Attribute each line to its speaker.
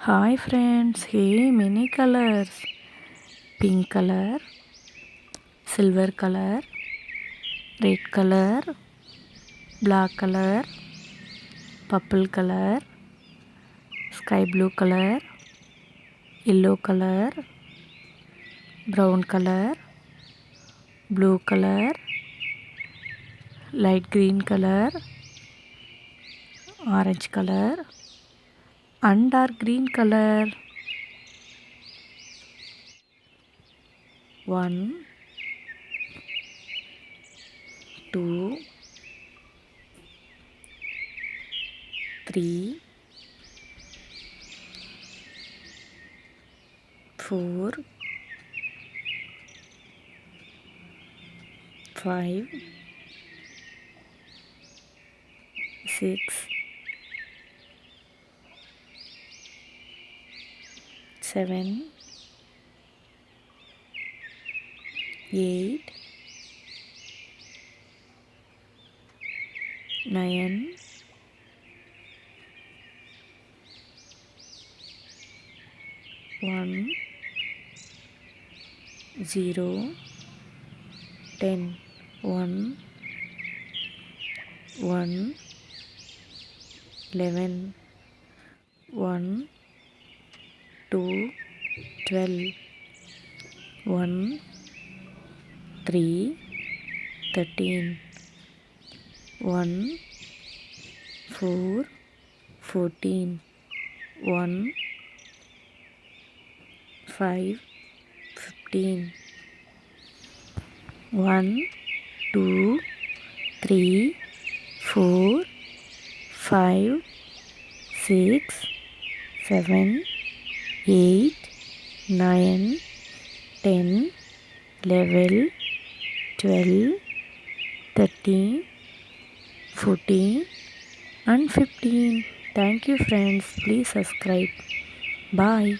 Speaker 1: Hi friends, hey many colors. Pink color, silver color, red color, black color, purple color, sky blue color, yellow color, brown color, blue color, light green color, orange color and dark green color. 1, 2, 3, 4, 5, 6, 7, 8, 9, 1, 0, 10, 1, 1, 11, 1, 2, 12, 1, 3, 13, 1, 4, 14, 1, 5, 15, 1, 2, 3, 4, 5, 6, 7, 8, 9, 10, 11, 12, 13, 14 and 15. Thank you friends. Please subscribe. Bye.